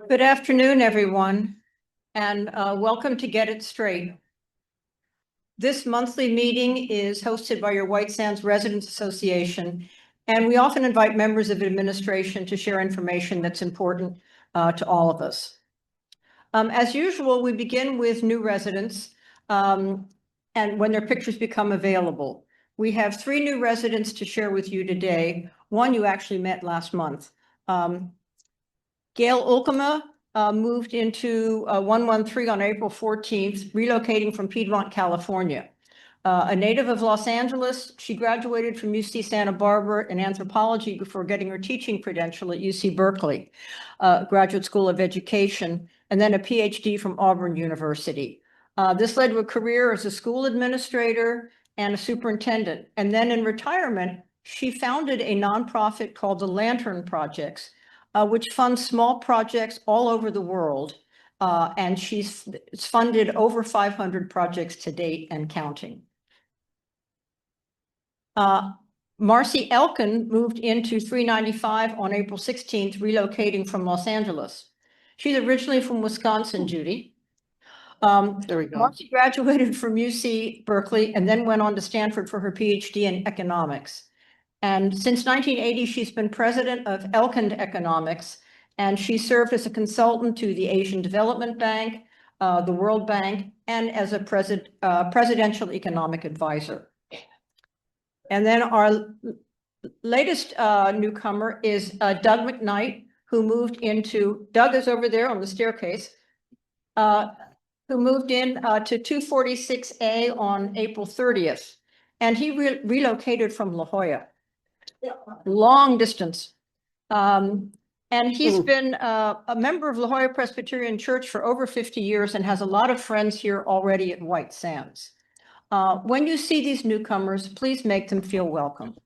Good afternoon, everyone, and welcome to Get It Straight. This monthly meeting is hosted by your White Sands Residents Association, and we often invite members of administration to share information that's important to all of us. As usual, we begin with new residents and when their pictures become available. We have 3 new residents to share with you today. One you actually met last month. Gail Ulkema moved into 113 on April 14th, relocating from Piedmont, California. A native of Los Angeles, she graduated from UC Santa Barbara in anthropology before getting her teaching credential at UC Berkeley, Graduate School of Education, and then a PhD from Auburn University. This led to a career as a school administrator and a superintendent. And then in retirement, she founded a nonprofit called the Lantern Projects, which funds small projects all over the world. And she's funded over 500 projects to date and counting. Marcy Elkin moved into 395 on April 16th, relocating from Los Angeles. She's originally from Wisconsin, Judy. There we go. Marcy graduated from UC Berkeley and then went on to Stanford for her PhD in economics. And since 1980, she's been president of Elkind Economics, and she served as a consultant to the Asian Development Bank, the World Bank, and as a presidential economic advisor. And then our latest newcomer is Doug McKnight, who moved into, Doug is over there on the staircase, who moved in to 246A on April 30th. And he relocated from La Jolla. Long distance. And he's been a member of La Jolla Presbyterian Church for over 50 years and has a lot of friends here already at White Sands. When you see these newcomers, please make them feel welcome.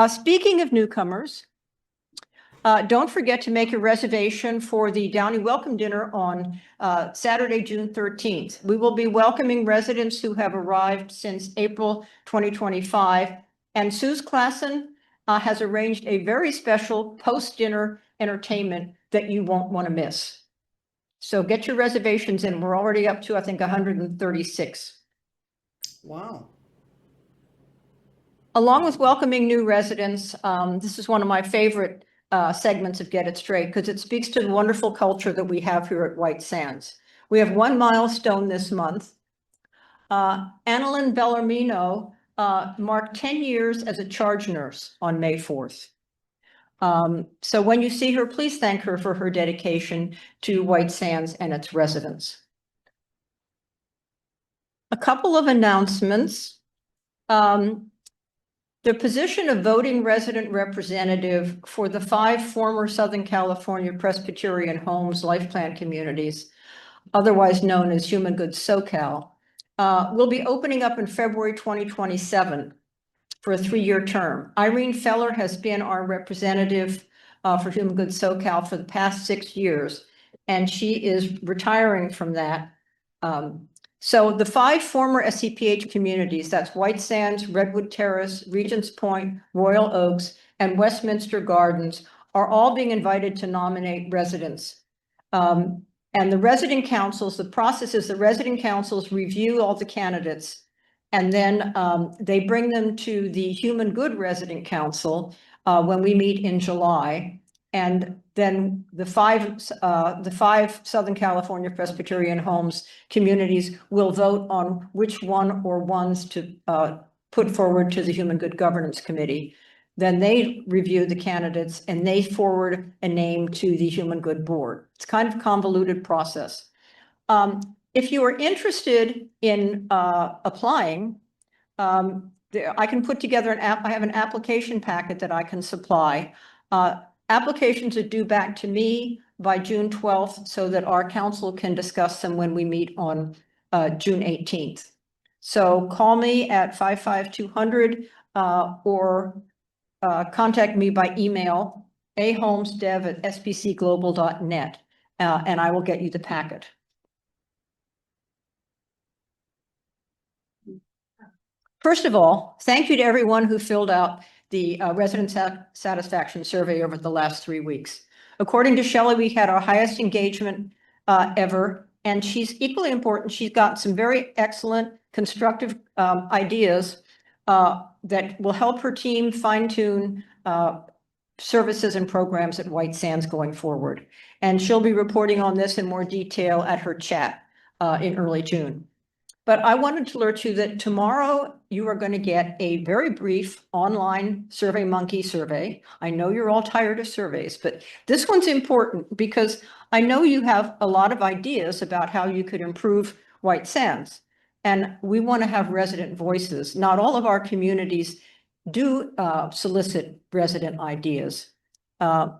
Speaking of newcomers, don't forget to make a reservation for the Downey Welcome Dinner on Saturday, June 13th. We will be welcoming residents who have arrived since April 2025. And Suze Klassen has arranged a very special post-dinner entertainment that you won't want to miss. So get your reservations in. We're already up to, I think, 136. Wow. Along with welcoming new residents, this is one of my favorite segments of Get It Straight because it speaks to the wonderful culture that we have here at White Sands. We have one milestone this month. Annalyn Bellarmino marked 10 years as a charge nurse on May 4th. So when you see her, please thank her for her dedication to White Sands and its residents. A couple of announcements. The position of voting resident representative for the 5 former Southern California Presbyterian Homes Life Plan communities, otherwise known as Human Goods SoCal, will be opening up in February 2027 for a 3-year term. Irene Feller has been our representative for Human Goods SoCal for the past 6 years, and she is retiring from that. So the 5 former SCPH communities, that's White Sands, Redwood Terrace, Regents Point, Royal Oaks, and Westminster Gardens, are all being invited to nominate residents. And the resident councils, the process is the resident councils review all the candidates, and then they bring them to the Human Good Resident Council when we meet in July. And then the 5 Southern California Presbyterian Homes communities will vote on which one or ones to put forward to the Human Good Governance Committee. Then they review the candidates and they forward a name to the Human Good Board. It's kind of a convoluted process. If you are interested in applying, I can put together I have an application packet that I can supply. Applications are due back to me by June 12th so that our council can discuss them when we meet on June 18th. So call me at 55200 or contact me by email, aholmesdev@spcglobal.net, and I will get you the packet. First of all, thank you to everyone who filled out the resident satisfaction survey over the last 3 weeks. According to Shelley, we had our highest engagement ever. And she's equally important. She's got some very excellent constructive ideas that will help her team fine-tune services and programs at White Sands going forward. And she'll be reporting on this in more detail at her chat in early June. But I wanted to alert you that tomorrow you are going to get a very brief online SurveyMonkey survey. I know you're all tired of surveys, but this one's important because I know you have a lot of ideas about how you could improve White Sands. And we want to have resident voices. Not all of our communities do solicit resident ideas.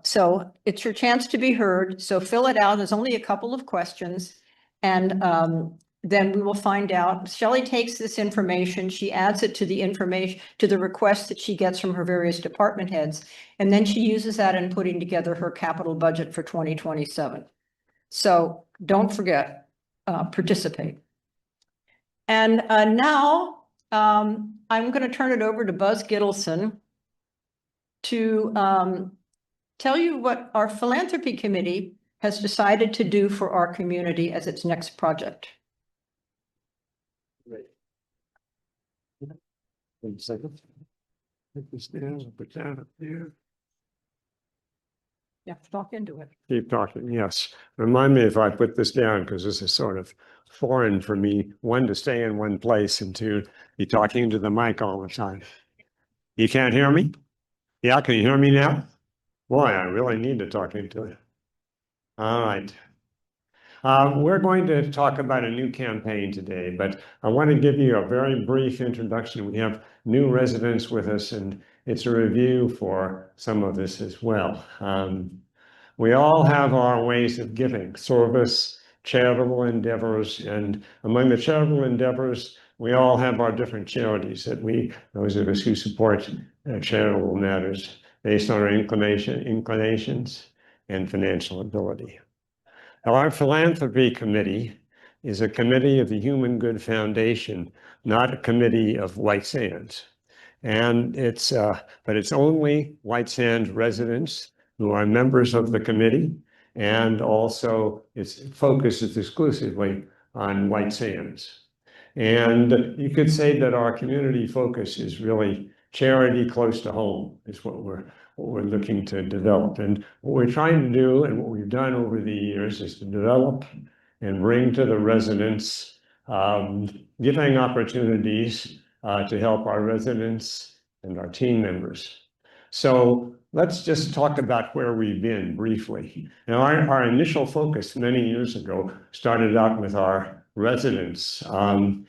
So it's your chance to be heard. So fill it out. There's only a couple of questions. And then we will find out. Shelley takes this information, she adds it to the information, to the requests that she gets from her various department heads, and then she uses that in putting together her capital budget for 2027. So don't forget, participate. And now I'm going to turn it over to Buzz Gittleson to tell you what our philanthropy committee has decided to do for our community as its next project. Great. Wait a second. Take this down, put that up there. You have to talk into it. Keep talking, yes. Remind me if I put this down, because this is sort of foreign for me, one, to stay in one place, and two, be talking to the mic all the time. You can't hear me? Yeah, can you hear me now? Boy, I really need to talk into it. All right. We're going to talk about a new campaign today, but I want to give you a very brief introduction. We have new residents with us, and it's a review for some of this as well. We all have our ways of giving, service, charitable endeavors, and among the charitable endeavors, we all have our different charities that those of us who support charitable matters based on our inclinations and financial ability. Now, our philanthropy committee is a committee of the Human Good Foundation, not a committee of White Sands. And but it's only White Sands residents who are members of the committee, and also its focus is exclusively on White Sands. And you could say that our community focus is really charity close to home is what we're looking to develop. And what we're trying to do, and what we've done over the years, is to develop and bring to the residents giving opportunities to help our residents and our team members. So let's just talk about where we've been briefly. Now, our initial focus many years ago started out with our residents. And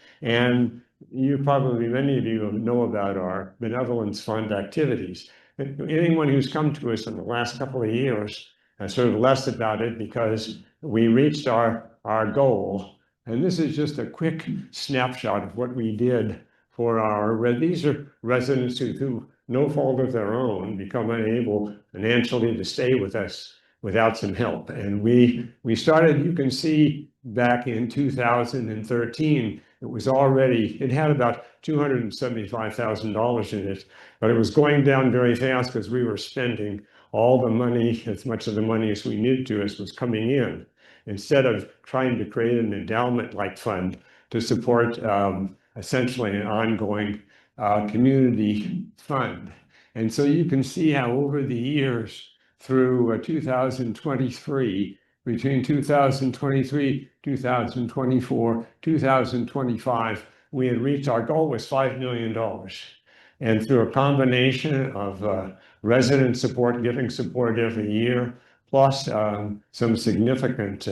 many of you know about our benevolence fund activities. Anyone who's come to us in the last couple of years has sort of less about it because we reached our goal. And this is just a quick snapshot of what we did for these are residents who, through no fault of their own, become unable financially to stay with us without some help. And we started, you can see back in 2013, it had about $275,000 in it, but it was going down very fast because we were spending all the money, as much of the money as we needed to, as was coming in, instead of trying to create an endowment-like fund to support essentially an ongoing community fund. And so you can see how over the years through 2023, between 2023, 2024, 2025, we had reached our goal was $5 million. And through a combination of resident support, giving support every year, plus some significant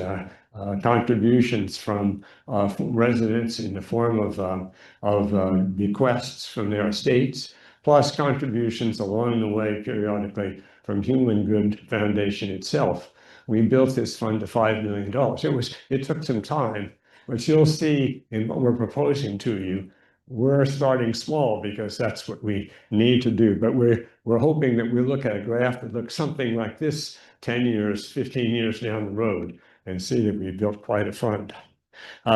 contributions from residents in the form of bequests from their estates, plus contributions along the way periodically from Human Good Foundation itself. We built this fund to $5 million. It took some time, but you'll see in what we're proposing to you, we're starting small because that's what we need to do. But we're hoping that we look at a graph that looks something like this 10 years, 15 years down the road and see that we built quite a fund.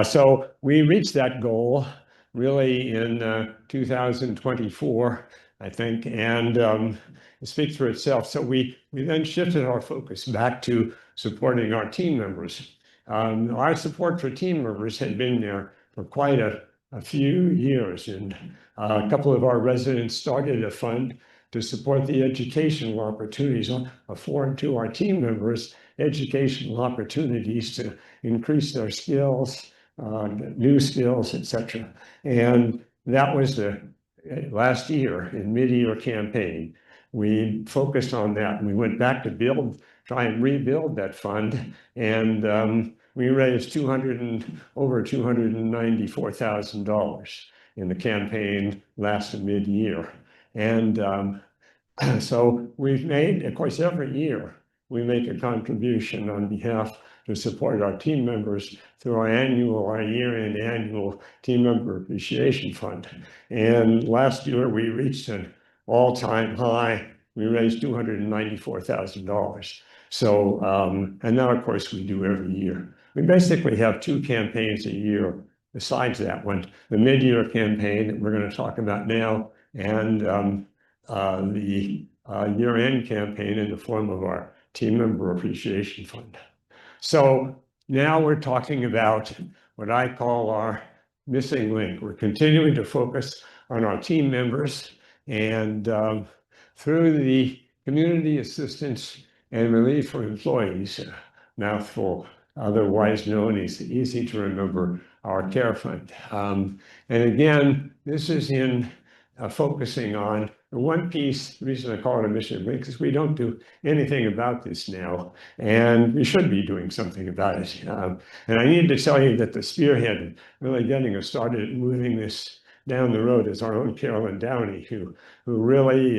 So we reached that goal really in 2024. I think, and it speaks for itself. So we then shifted our focus back to supporting our team members. Our support for team members had been there for quite a few years, and a couple of our residents started a fund to support the educational opportunities afforded to our team members, educational opportunities to increase their skills, new skills, etc. And that was the last year in mid-year campaign. We focused on that, and we went back to try and rebuild that fund, and we raised over $294,000 in the campaign last mid-year. And so we've made, of course, every year we make a contribution on behalf to support our team members through our year-end annual team member appreciation fund. And last year we reached an all-time high. We raised $294,000. So, and now of course we do every year. We basically have two campaigns a year besides that one, the mid-year campaign that we're going to talk about now, and the year-end campaign in the form of our team member appreciation fund. So now we're talking about what I call our missing link. We're continuing to focus on our team members, and through the Community Assistance and Relief for Employees, mouthful, otherwise known as easy to remember, our care fund. And again, this is in focusing on the one piece. The reason I call it a mission link is we don't do anything about this now, and we should be doing something about it. And I need to tell you that the spearhead really getting us started moving this down the road is our own Carolyn Downey, who really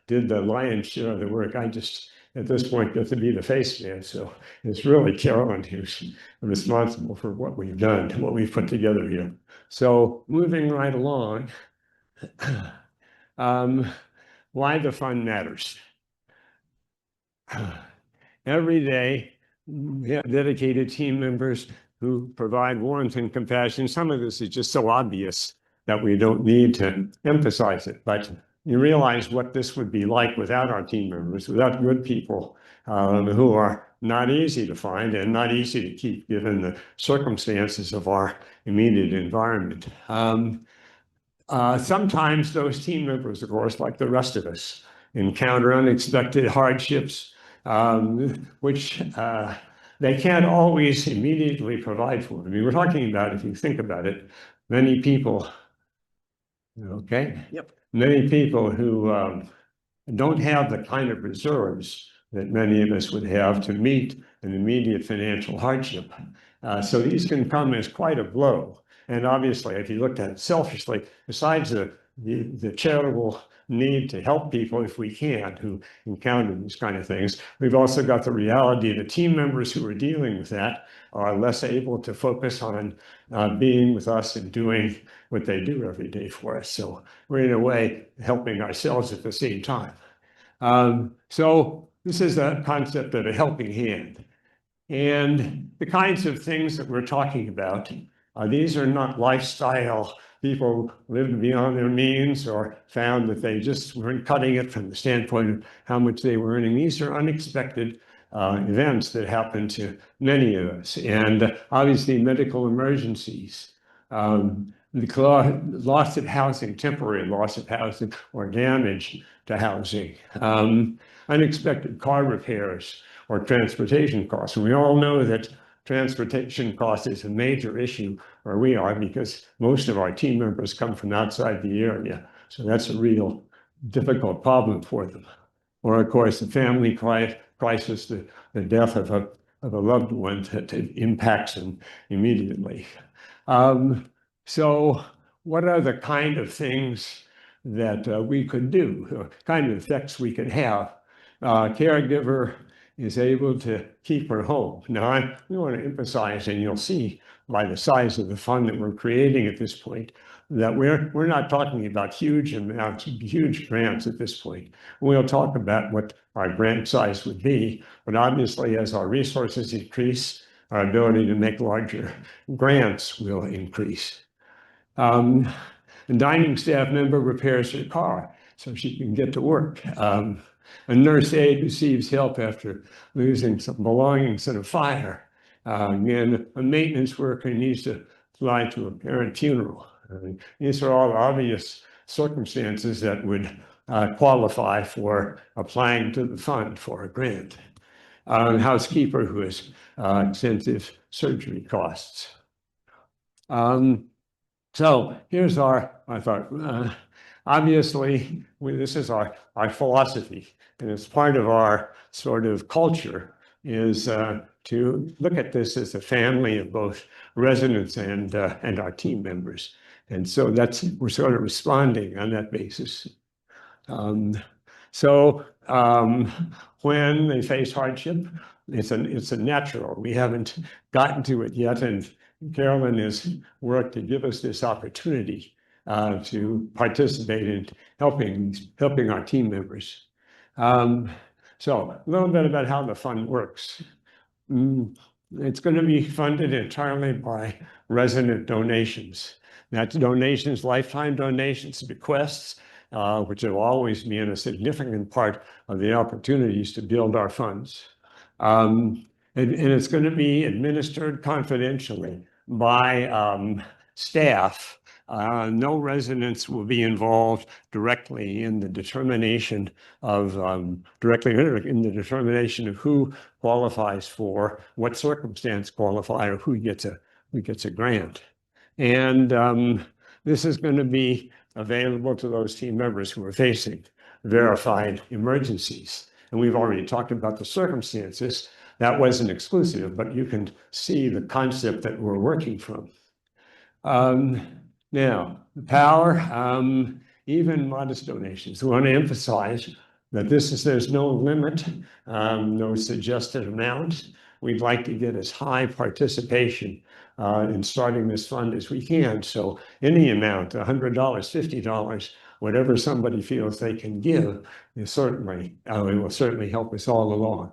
did the lion's share of the work. I just, at this point, get to be the face man. So it's really Carolyn who's responsible for what we've done, what we've put together here. So moving right along, why the fund matters. Every day, we have dedicated team members who provide warmth and compassion. Some of this is just so obvious that we don't need to emphasize it, but you realize what this would be like without our team members, without good people who are not easy to find and not easy to keep given the circumstances of our immediate environment. Sometimes those team members, of course, like the rest of us, encounter unexpected hardships, which they can't always immediately provide for. I mean, we're talking about, if you think about it, many people, okay? Yep. Many people who don't have the kind of reserves that many of us would have to meet an immediate financial hardship. So these can come as quite a blow. And obviously, if you looked at it selfishly, besides the charitable need to help people if we can who encounter these kind of things, we've also got the reality that team members who are dealing with that are less able to focus on being with us and doing what they do every day for us. So we're in a way helping ourselves at the same time. So this is a concept of a helping hand. And the kinds of things that we're talking about, these are not lifestyle. People lived beyond their means or found that they just weren't cutting it from the standpoint of how much they were earning. These are unexpected events that happen to many of us. And obviously medical emergencies, the loss of housing, temporary loss of housing or damage to housing, unexpected car repairs or transportation costs. And we all know that transportation cost is a major issue where we are because most of our team members come from outside the area. So that's a real difficult problem for them. Or of course, the family crisis, the death of a loved one that impacts them immediately. So what are the kind of things that we could do, kind of effects we could have? Caregiver is able to keep her home. Now, we want to emphasize, and you'll see by the size of the fund that we're creating at this point, that we're not talking about huge amounts, huge grants at this point. We'll talk about what our grant size would be, but obviously as our resources increase, our ability to make larger grants will increase. A dining staff member repairs her car. so she can get to work. A nurse aide receives help after losing some belongings in a fire. And a maintenance worker needs to fly to a parent funeral. These are all obvious circumstances that would qualify for applying to the fund for a grant. Housekeeper who has extensive surgery costs. So here's I thought, obviously, this is our philosophy, and it's part of our sort of culture is to look at this as a family of both residents and our team members. And so we're sort of responding on that basis. When they face hardship, it's a natural. We haven't gotten to it yet, and Carolyn has worked to give us this opportunity to participate in helping our team members. So a little bit about how the fund works. It's going to be funded entirely by resident donations. That's donations, lifetime donations, bequests, which have always been a significant part of the opportunities to build our funds. And it's going to be administered confidentially by staff. No residents will be involved directly in the determination of who qualifies for what circumstance qualify or who gets a grant. And this is going to be available to those team members who are facing verified emergencies. And we've already talked about the circumstances. That wasn't exclusive, but you can see the concept that we're working from. Now, the power, even modest donations. We want to emphasize that there's no limit, no suggested amount. We'd like to get as high participation in starting this fund as we can. So any amount, $100, $50, whatever somebody feels they can give, is certainly, it will certainly help us all along.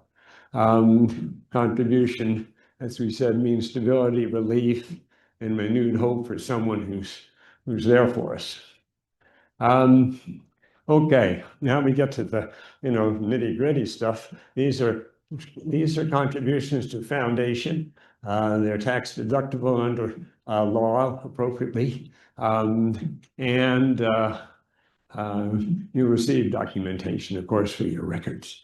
Contribution, as we said, means stability, relief, and renewed hope for someone who's there for us. Okay, now we get to the nitty-gritty stuff. These are contributions to foundation. They're tax deductible under law appropriately, and you receive documentation, of course, for your records.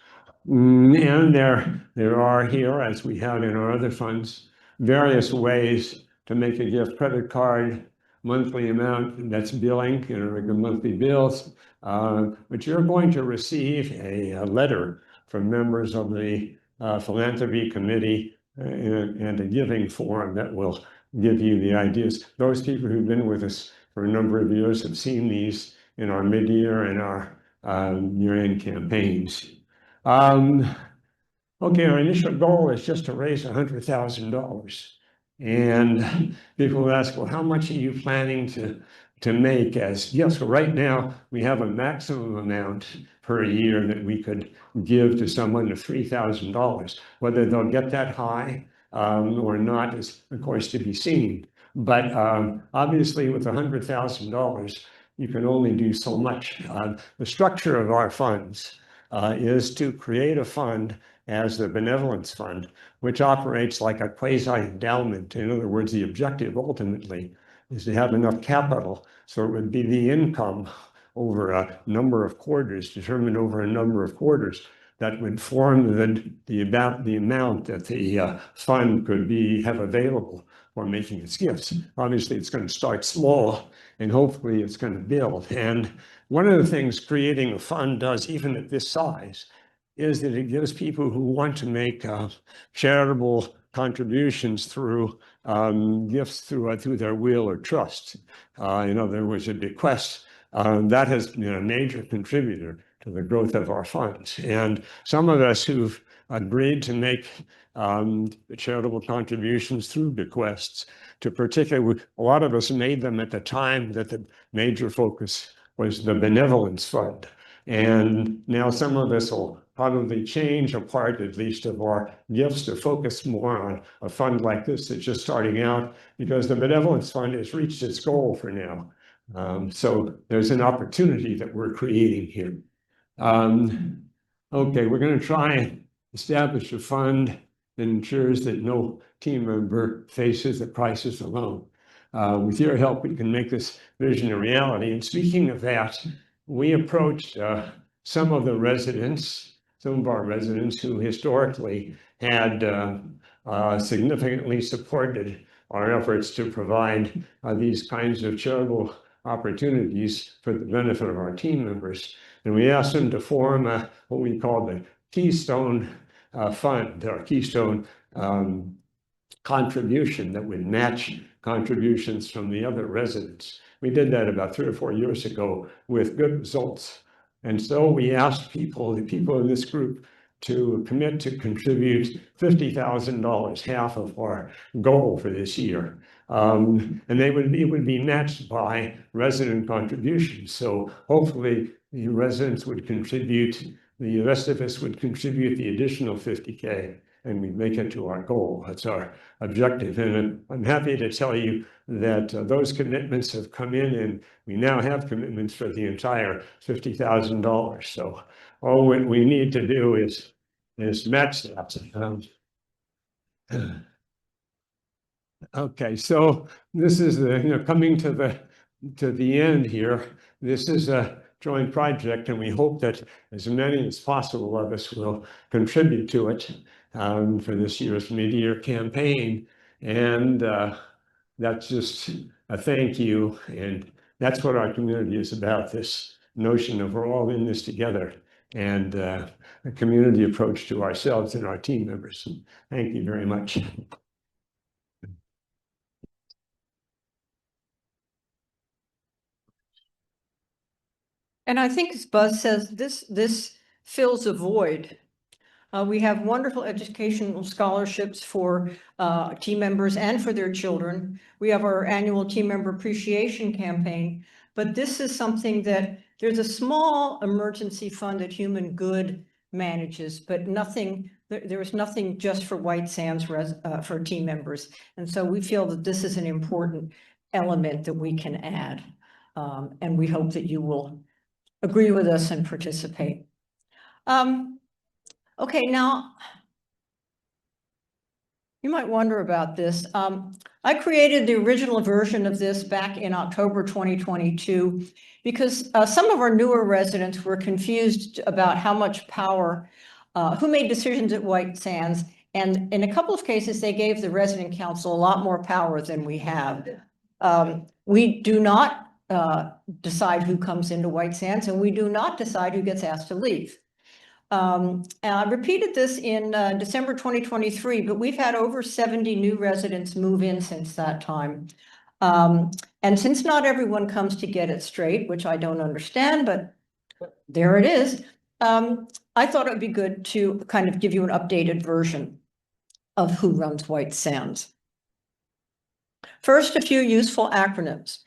And there are here, as we have in our other funds, various ways to make a gift: credit card, monthly amount, that's billing, regular monthly bills. But you're going to receive a letter from members of the philanthropy committee and a giving forum that will give you the ideas. Those people who've been with us for a number of years have seen these in our mid-year and our year-end campaigns. Okay, our initial goal is just to raise $100,000. And people will ask, well, how much are you planning to make as, yes, well, right now we have a maximum amount per year that we could give to someone of $3,000. Whether they'll get that high or not is, of course, to be seen. But obviously with $100,000, you can only do so much. The structure of our funds is to create a fund as the benevolence fund, which operates like a quasi-endowment. In other words, the objective ultimately is to have enough capital so it would be the income over a number of quarters, determined over a number of quarters, that would form the amount that the fund could have available for making its gifts. Obviously, it's going to start small, and hopefully it's going to build. And one of the things creating a fund does, even at this size, is that it gives people who want to make charitable contributions through gifts through their will or trust. In other words, a bequest. That has been a major contributor to the growth of our funds. And some of us who've agreed to make charitable contributions through bequests, a lot of us made them at the time that the major focus was the benevolence fund. And now some of us will probably change a part, at least, of our gifts to focus more on a fund like this that's just starting out, because the benevolence fund has reached its goal for now. So there's an opportunity that we're creating here. Okay, we're going to try and establish a fund that ensures that no team member faces a crisis alone. With your help, we can make this vision a reality. And speaking of that, we approached some of our residents who historically had significantly supported our efforts to provide these kinds of charitable opportunities for the benefit of our team members. And we asked them to form what we call the Keystone Fund, or Keystone contribution that would match contributions from the other residents. We did that about 3 or 4 years ago with good results. And so we asked the people in this group to commit to contribute $50,000, half of our goal for this year. And it would be matched by resident contributions. So hopefully the residents would contribute, the rest of us would contribute the additional 50K, and we make it to our goal. That's our objective. And I'm happy to tell you that those commitments have come in, and we now have commitments for the entire $50,000. So all we need to do is match that. Okay, so this is coming to the end here. This is a joint project, and we hope that as many as possible of us will contribute to it for this year's mid-year campaign. And that's just a thank you. And that's what our community is about, this notion of we're all in this together, and a community approach to ourselves and our team members. Thank you very much. And I think as Buzz says, this fills a void. We have wonderful educational scholarships for team members and for their children. We have our annual team member appreciation campaign, but this is something that there's a small emergency fund that Human Good manages, but there is nothing just for White Sands for team members. And so we feel that this is an important element that we can add. And we hope that you will agree with us and participate. Okay, now, you might wonder about this. I created the original version of this back in October 2022 because some of our newer residents were confused about how much power, who made decisions at White Sands. And in a couple of cases, they gave the resident council a lot more power than we have. We do not decide who comes into White Sands, and we do not decide who gets asked to leave. And I repeated this in December 2023, but we've had over 70 new residents move in since that time. And since not everyone comes to get it straight, which I don't understand, but there it is, I thought it would be good to kind of give you an updated version of who runs White Sands. First, a few useful acronyms.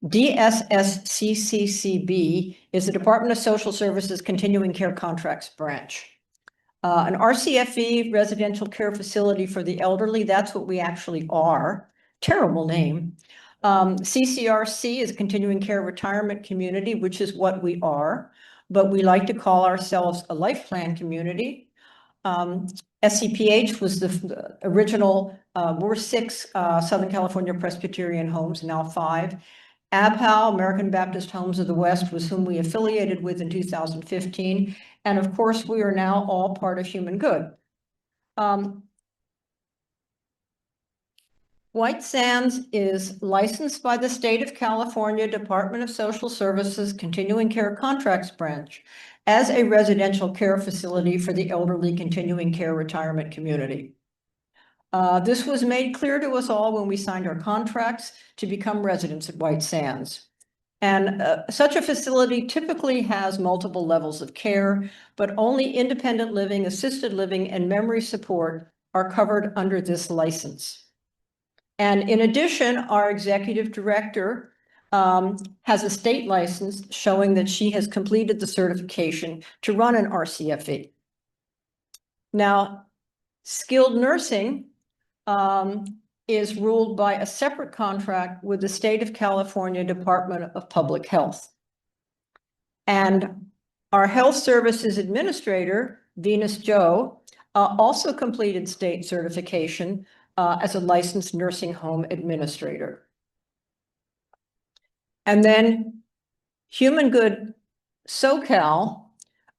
DSSCCCB is the Department of Social Services Continuing Care Contracts Branch. An RCFE, Residential Care Facility for the Elderly, that's what we actually are. Terrible name. CCRC is Continuing Care Retirement Community, which is what we are, but we like to call ourselves a life plan community. SCPH was the original, we're 6 Southern California Presbyterian homes, now 5. ABHAL, American Baptist Homes of the West, was whom we affiliated with in 2015. And of course, we are now all part of Human Good. White Sands is licensed by the State of California Department of Social Services Continuing Care Contracts Branch as a residential care facility for the elderly continuing care retirement community. This was made clear to us all when we signed our contracts to become residents at White Sands. And such a facility typically has multiple levels of care, but only independent living, assisted living, and memory support are covered under this license. And in addition, our executive director has a state license showing that she has completed the certification to run an RCFE. Now, skilled nursing, is ruled by a separate contract with the State of California Department of Public Health. And our Health Services Administrator, Venus Joe, also completed state certification as a licensed nursing home administrator. And then Human Good SoCal,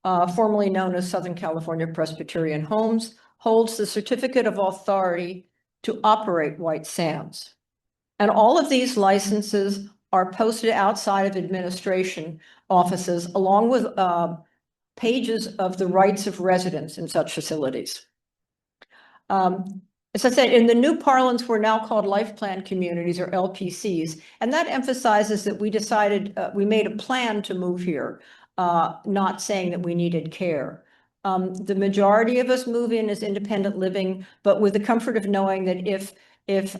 formerly known as Southern California Presbyterian Homes, holds the certificate of authority to operate White Sands. And all of these licenses are posted outside of administration offices, along with pages of the rights of residents in such facilities. As I said, in the new parlance, we're now called Life Plan Communities, or LPCs, and that emphasizes that we decided, we made a plan to move here, not saying that we needed care. The majority of us move in as independent living, but with the comfort of knowing that if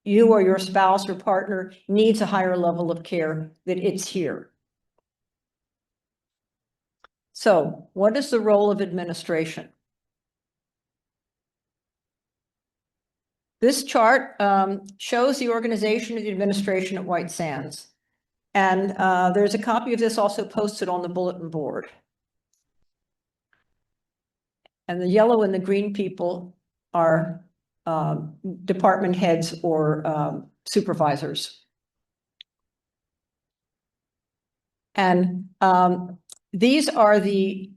you or your spouse or partner needs a higher level of care, that it's here. So what is the role of administration? This chart shows the organization of the administration at White Sands. And there's a copy of this also posted on the bulletin board. And the yellow and the green people are department heads or supervisors. And these are the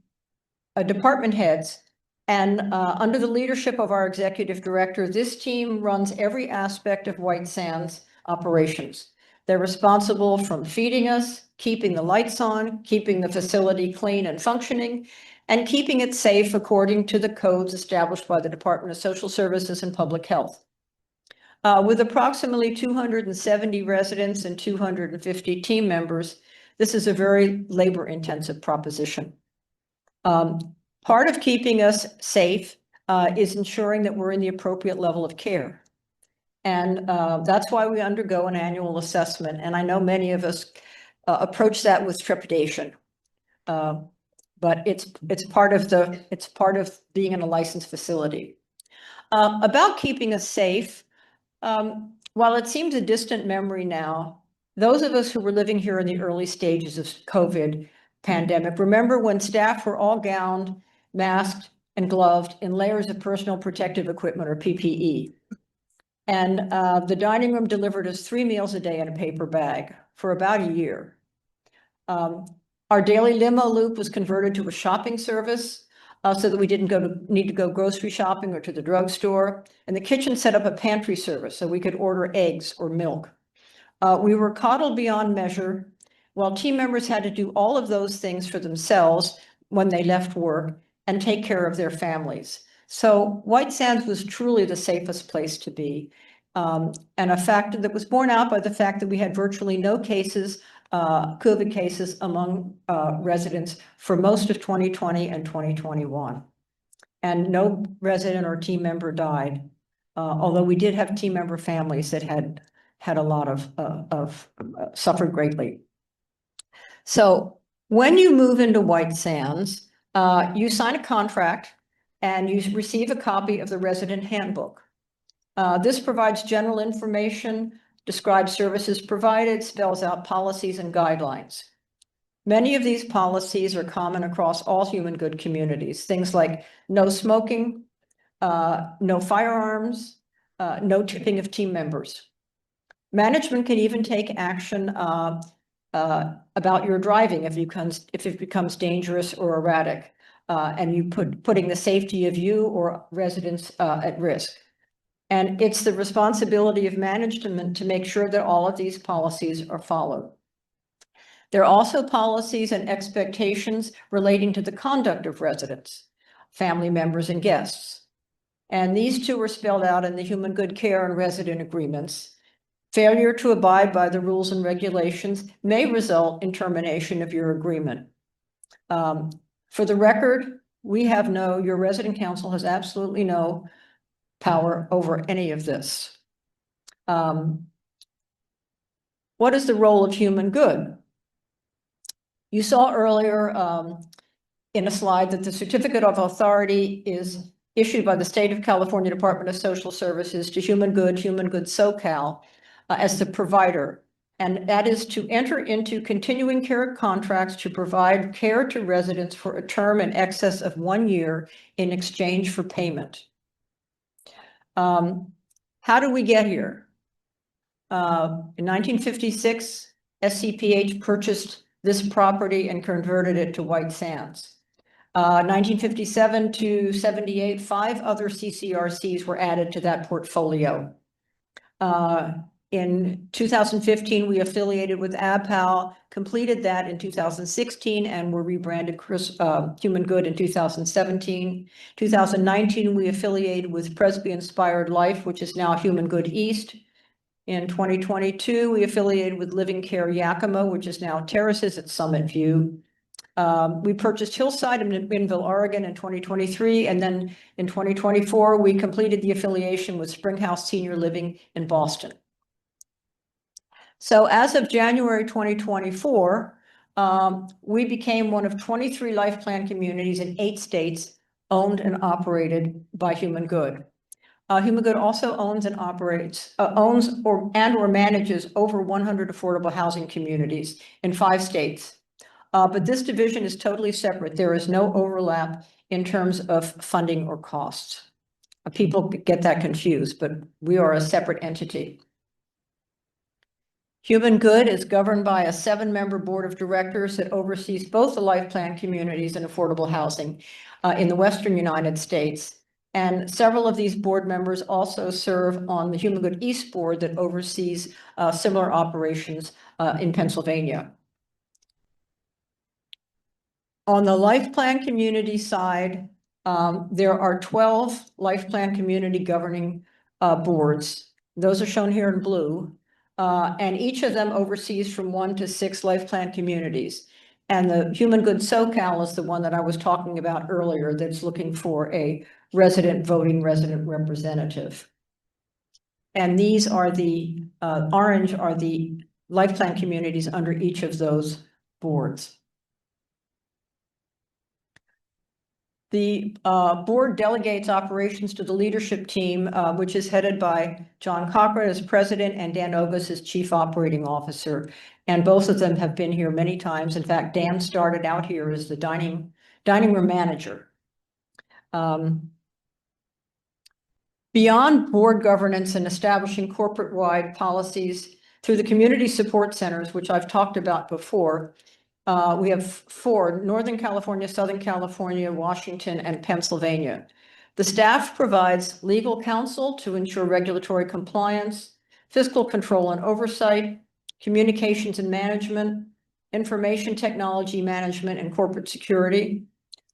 department heads. And under the leadership of our executive director, this team runs every aspect of White Sands operations. They're responsible from feeding us, keeping the lights on, keeping the facility clean and functioning, and keeping it safe according to the codes established by the Department of Social Services and Public Health. With approximately 270 residents and 250 team members, this is a very labor-intensive proposition. Part of keeping us safe is ensuring that we're in the appropriate level of care. And that's why we undergo an annual assessment. And I know many of us approach that with trepidation. But it's part of being in a licensed facility. About keeping us safe, while it seems a distant memory now, those of us who were living here in the early stages of COVID pandemic, remember when staff were all gowned, masked, and gloved in layers of personal protective equipment, or PPE. And the dining room delivered us 3 meals a day in a paper bag for about a year. Our daily limo loop was converted to a shopping service so that we didn't need to go grocery shopping or to the drugstore. And the kitchen set up a pantry service so we could order eggs or milk. We were coddled beyond measure, while team members had to do all of those things for themselves when they left work and take care of their families. So White Sands was truly the safest place to be. And a fact that was borne out by the fact that we had virtually no cases, COVID cases among residents for most of 2020 and 2021. And no resident or team member died, although we did have team member families that had a lot of suffered greatly. So when you move into White Sands, you sign a contract and you receive a copy of the resident handbook. This provides general information, describes services provided, spells out policies and guidelines. Many of these policies are common across all Human Good communities. Things like no smoking, no firearms, no tipping of team members. Management can even take action about your driving if it becomes dangerous or erratic, and you putting the safety of you or residents at risk. And it's the responsibility of management to make sure that all of these policies are followed. There are also policies and expectations relating to the conduct of residents, family members, and guests. And these two are spelled out in the Human Good Care and Resident Agreements. Failure to abide by the rules and regulations may result in termination of your agreement. For the record, your resident council has absolutely no power over any of this. What is the role of Human Good? You saw earlier in a slide that the certificate of authority is issued by the State of California Department of Social Services to Human Good SoCal as the provider. And that is to enter into continuing care contracts to provide care to residents for a term in excess of 1 year in exchange for payment. How do we get here? In 1956, SCPH purchased this property and converted it to White Sands. 1957 to 78, 5 other CCRCs were added to that portfolio. In 2015, we affiliated with ABPAL, completed that in 2016, and were rebranded Human Good in 2017. 2019, we affiliated with Presby Inspired Life, which is now Human Good East. In 2022, we affiliated with Living Care Yakima, which is now Terraces at Summit View. We purchased Hillside in Minville, Oregon in 2023, and then in 2024, we completed the affiliation with Springhouse Senior Living in Boston. So as of January 2024, we became one of 23 life plan communities in 8 states owned and operated by Human Good. Human Good also owns and operates, or manages over 100 affordable housing communities in 5 states. But this division is totally separate. There is no overlap in terms of funding or costs. People get that confused, but we are a separate entity. Human Good is governed by a 7-member board of directors that oversees both the life plan communities and affordable housing in the Western United States. And several of these board members also serve on the Human Good East board that oversees similar operations in Pennsylvania. On the life plan community side, there are 12 life plan community governing boards. Those are shown here in blue. And each of them oversees from 1 to 6 life plan communities. And the Human Good SoCal is the one that I was talking about earlier that's looking for a resident representative. And these are the orange are the life plan communities under each of those boards. The board delegates operations to the leadership team, which is headed by John Cochran as president and Dan Ogus as chief operating officer. And both of them have been here many times. In fact, Dan started out here as the dining room manager. Beyond board governance and establishing corporate-wide policies through the community support centers, which I've talked about before, we have 4: Northern California, Southern California, Washington, and Pennsylvania. The staff provides legal counsel to ensure regulatory compliance, fiscal control and oversight, communications and management, information technology management and corporate security,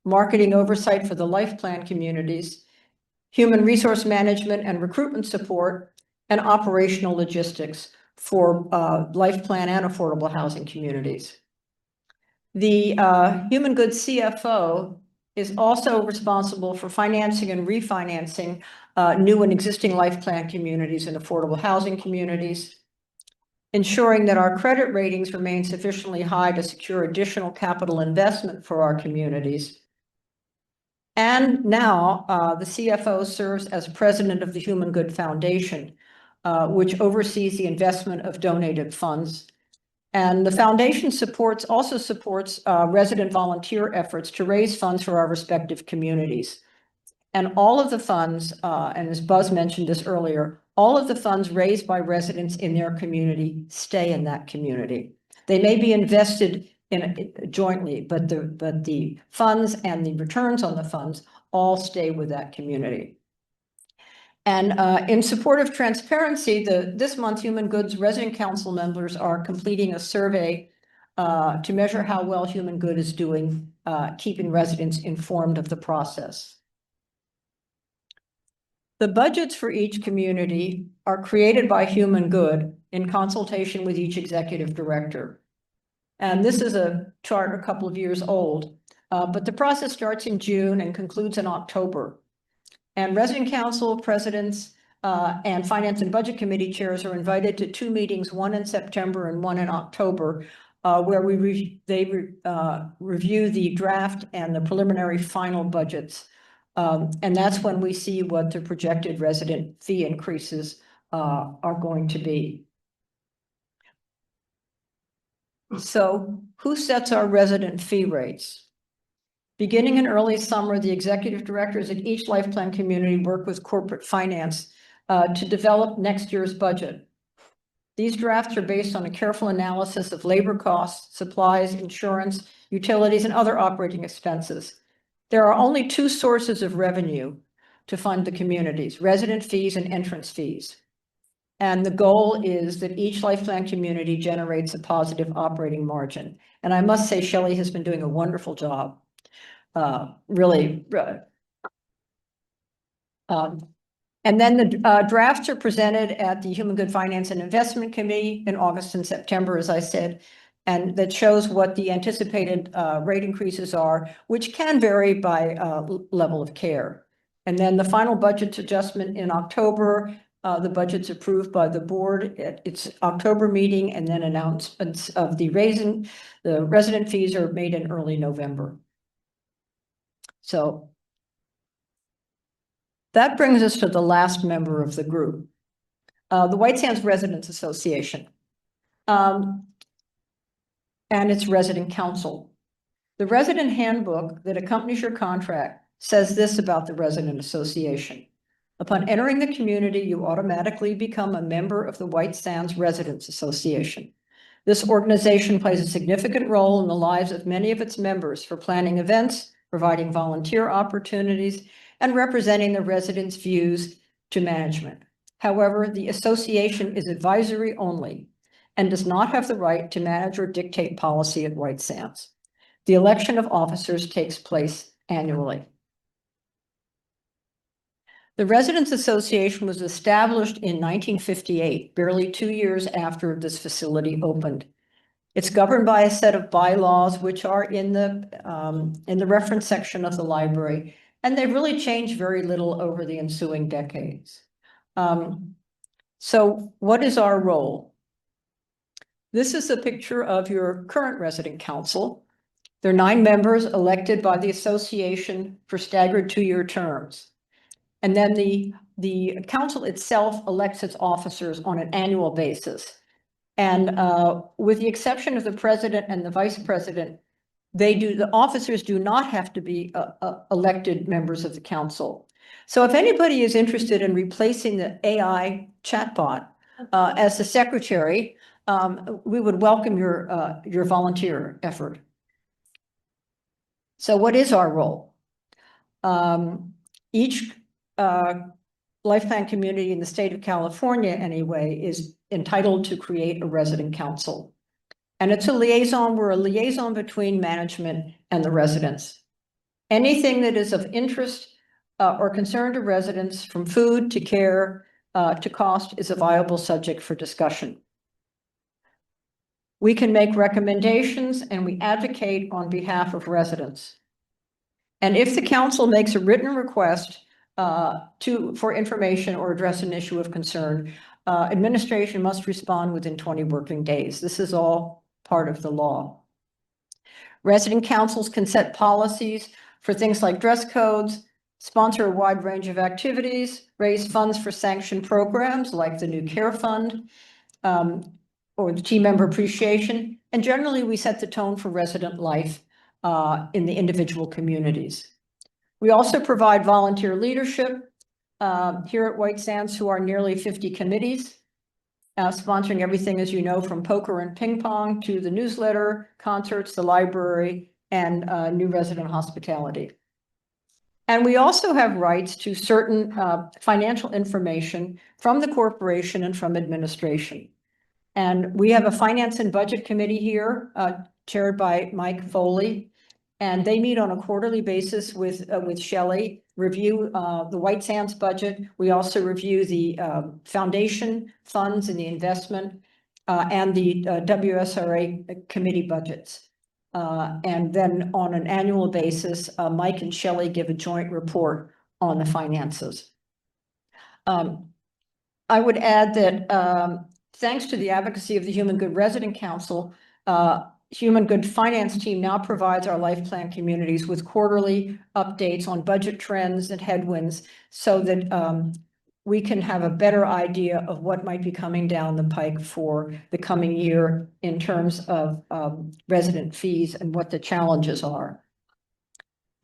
marketing oversight for the life plan communities, human resource management and recruitment support, and operational logistics for life plan and affordable housing communities. The Human Good CFO is also responsible for financing and refinancing new and existing life plan communities and affordable housing communities, ensuring that our credit ratings remain sufficiently high to secure additional capital investment for our communities. And now the CFO serves as president of the Human Good Foundation, which oversees the investment of donated funds. And the foundation also supports resident volunteer efforts to raise funds for our respective communities. And all of the funds, and as Buzz mentioned this earlier, all of the funds raised by residents in their community stay in that community. They may be invested in jointly, but the funds and the returns on the funds all stay with that community. And in support of transparency, this month Human Good's resident council members are completing a survey to measure how well Human Good is doing, keeping residents informed of the process. The budgets for each community are created by Human Good in consultation with each executive director. And this is a chart a couple of years old, but the process starts in June and concludes in October. And resident council presidents and finance and budget committee chairs are invited to 2 meetings, one in September and one in October, where they review the draft and the preliminary final budgets And that's when we see what the projected resident fee increases are going to be. So who sets our resident fee rates? Beginning in early summer, the executive directors at each life plan community work with corporate finance to develop next year's budget. These drafts are based on a careful analysis of labor costs, supplies, insurance, utilities, and other operating expenses. There are only two sources of revenue to fund the communities: resident fees and entrance fees. And the goal is that each life plan community generates a positive operating margin. And I must say, Shelley has been doing a wonderful job. Really. And then the drafts are presented at the Human Good Finance and Investment Committee in August and September, as I said, and that shows what the anticipated rate increases are, which can vary by level of care. And then the final budget adjustment in October, the budget's approved by the board at its October meeting, and then announcements of the resident fees are made in early November. So that brings us to the last member of the group, the White Sands Residents Association, and its resident council. The resident handbook that accompanies your contract says this about the resident association. Upon entering the community, you automatically become a member of the White Sands Residents Association. This organization plays a significant role in the lives of many of its members for planning events, providing volunteer opportunities, and representing the residents' views to management. However, the association is advisory only and does not have the right to manage or dictate policy at White Sands. The election of officers takes place annually. The Residents Association was established in 1958, barely 2 years after this facility opened. It's governed by a set of bylaws, which are in the reference section of the library, and they've really changed very little over the ensuing decades. So what is our role? This is a picture of your current resident council. There are 9 members elected by the association for staggered 2-year terms. And then the council itself elects its officers on an annual basis. And with the exception of the president and the vice president, the officers do not have to be elected members of the council. So if anybody is interested in replacing the AI chatbot as the secretary, we would welcome your volunteer effort. So what is our role? Each life plan community in the state of California, anyway, is entitled to create a resident council. And it's a liaison. We're a liaison between management and the residents. Anything that is of interest or concern to residents, from food to care to cost, is a viable subject for discussion. We can make recommendations and we advocate on behalf of residents. And if the council makes a written request for information or address an issue of concern, administration must respond within 20 working days. This is all part of the law. Resident councils can set policies for things like dress codes, sponsor a wide range of activities, raise funds for sanctioned programs like the New Care Fund or the team member appreciation. And generally, we set the tone for resident life in the individual communities. We also provide volunteer leadership here at White Sands, who are nearly 50 committees, sponsoring everything, as you know, from poker and ping pong to the newsletter, concerts, the library, and new resident hospitality. And we also have rights to certain financial information from the corporation and from administration. And we have a finance and budget committee here, chaired by Mike Foley. And they meet on a quarterly basis with Shelley, review the White Sands budget. We also review the foundation funds and the investment and the WSRA committee budgets. And then on an annual basis, Mike and Shelley give a joint report on the finances. I would add that thanks to the advocacy of the Human Good Resident Council, Human Good Finance team now provides our life plan communities with quarterly updates on budget trends and headwinds so that we can have a better idea of what might be coming down the pike for the coming year in terms of resident fees and what the challenges are.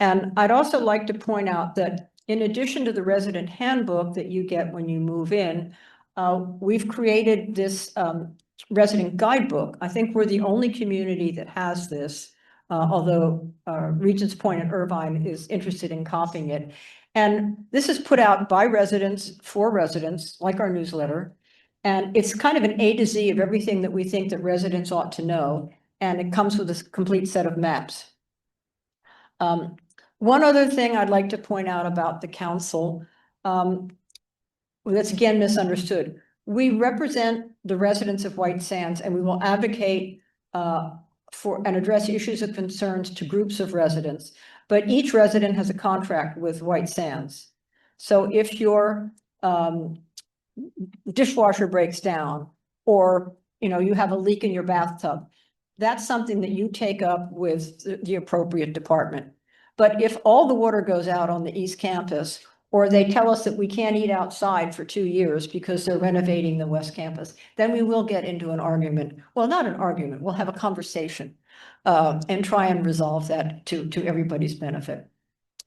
And I'd also like to point out that in addition to the resident handbook that you get when you move in, we've created this resident guidebook. I think we're the only community that has this, although Regents Point and Irvine is interested in copying it. And this is put out by residents for residents, like our newsletter. And it's kind of an A to Z of everything that we think that residents ought to know. And it comes with a complete set of maps. One other thing I'd like to point out about the council, that's again misunderstood. We represent the residents of White Sands, and we will advocate for and address issues of concerns to groups of residents. But each resident has a contract with White Sands. So if your dishwasher breaks down, or you have a leak in your bathtub, that's something that you take up with the appropriate department. But if all the water goes out on the East Campus, or they tell us that we can't eat outside for 2 years because they're renovating the West Campus, then we will get into an argument. Well, not an argument, we'll have a conversation and try and resolve that to everybody's benefit.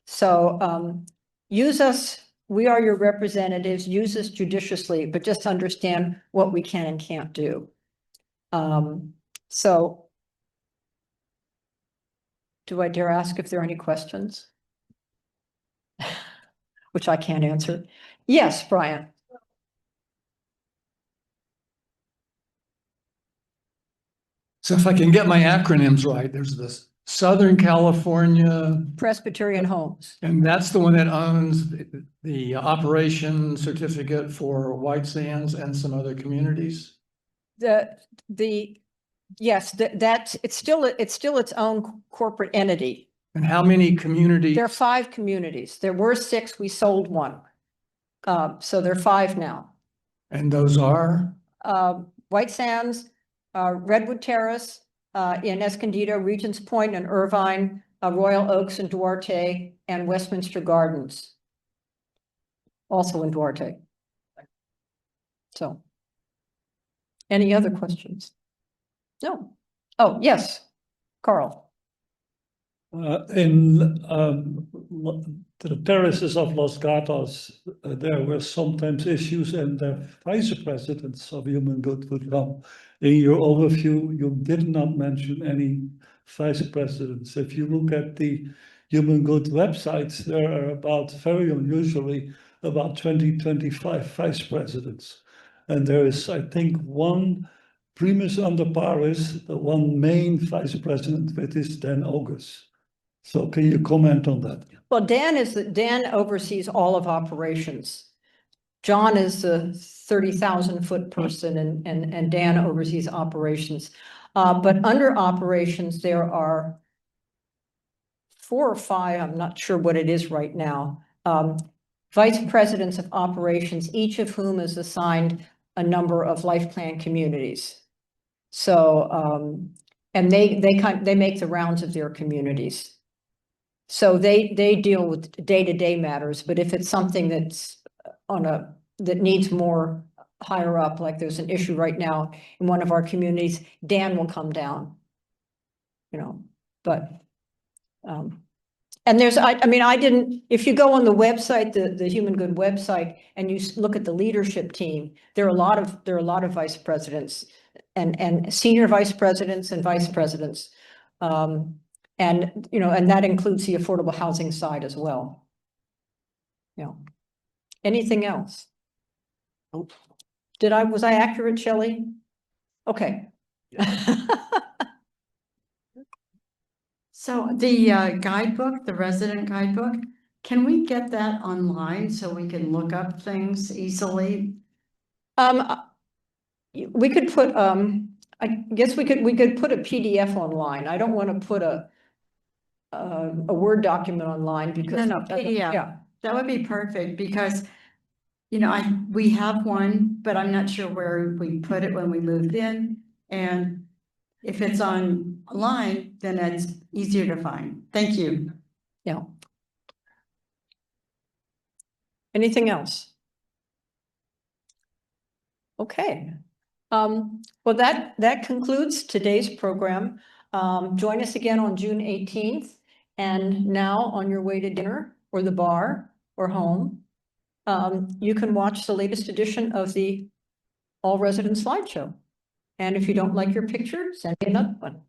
So use us, we are your representatives, use us judiciously, but just understand what we can and can't do. So do I dare ask if there are any questions? Which I can't answer. Yes, Brian. So if I can get my acronyms right, there's this Southern California, Presbyterian Homes. and that's the one that owns the operation certificate for White Sands and some other communities. Yes, it's still its own corporate entity. And how many communities? There are 5 communities. There were 6, we sold 1. So there are 5 now. And those are? White Sands, Redwood Terrace, in Escondido, Regents Point and Irvine, Royal Oaks and Duarte, and Westminster Gardens. Also in Duarte. So, any other questions? No. Oh, yes, Carl. In the terraces of Los Gatos, there were sometimes issues, and the vice presidents of Human Good would come. In your overview, you did not mention any vice presidents. If you look at the Human Good websites, there are very unusually, about 20-25 vice presidents. And there is, I think, one primus inter pares, the one main vice president, which is Dan August. So can you comment on that? Well, Dan oversees all of operations. John is the 30,000-foot person, and Dan oversees operations. But under operations, there are 4 or 5, I'm not sure what it is right now, vice presidents of operations, each of whom is assigned a number of life plan communities. So, and they make the rounds of their communities. So they deal with day-to-day matters, but if it's something that's that needs more higher up, like there's an issue right now in one of our communities, Dan will come down. But and there's, I mean, if you go on the website, the Human Good website, and you look at the leadership team, there are a lot of vice presidents and senior vice presidents and vice presidents. And that includes the affordable housing side as well. Anything else? Nope. Was I accurate, Shelley? Okay. So the guidebook, the resident guidebook, can we get that online so we can look up things easily? We could put, I guess we could put a PDF online. I don't want to put a Word document online because. No, PDF. Yeah. That would be perfect because, we have one, but I'm not sure where we put it when we moved in. And if it's on online, then it's easier to find. Thank you. Yeah. Anything else? Okay. Well, that concludes today's program. Join us again on June 18th. And now on your way to dinner or the bar or home, you can watch the latest edition of the All Residents slideshow. And if you don't like your picture, send me another one.